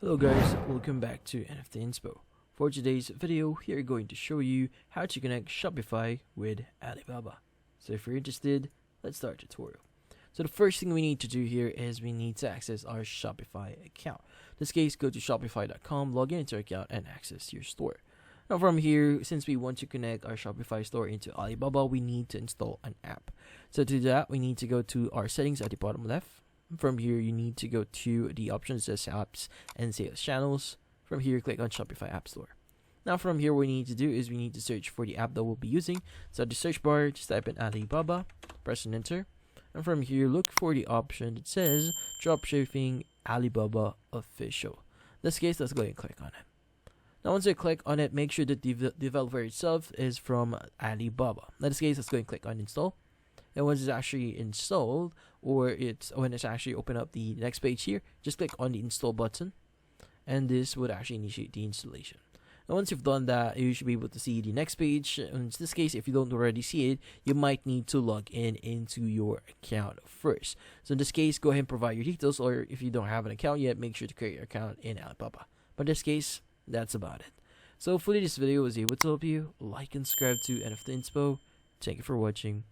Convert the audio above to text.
Hello guys, welcome back to NFT Inspo. For today's video, we are going to show you how to connect Shopify with Alibaba. So if you're interested, let's start the tutorial. So the first thing we need to do here is we need to access our Shopify account. In this case, go to shopify.com, log into your account and access your store. Now from here, since we want to connect our Shopify store into Alibaba, we need to install an app. So to do that, we need to go to our settings at the bottom left. From here, you need to go to the options that says apps and sales channels. From here, click on Shopify App Store. Now from here, what we need to do is we need to search for the app that we'll be using. So the search bar, just type in Alibaba, press and enter. And from here, look for the option that says Dropshipping Alibaba Official. In this case, let's go ahead and click on it. Now once you click on it, make sure that the developer itself is from Alibaba. In this case, let's go ahead and click on install. And once it's actually installed, or when it's actually open up the next page here, just click on the install button, and this would actually initiate the installation. And once you've done that, you should be able to see the next page. In this case, if you don't already see it, you might need to log in into your account first. So in this case, go ahead and provide your details, or if you don't have an account yet, make sure to create your account in Alibaba. But in this case, that's about it. So hopefully this video was able to help you. Like and subscribe to NFT Inspo. Thank you for watching.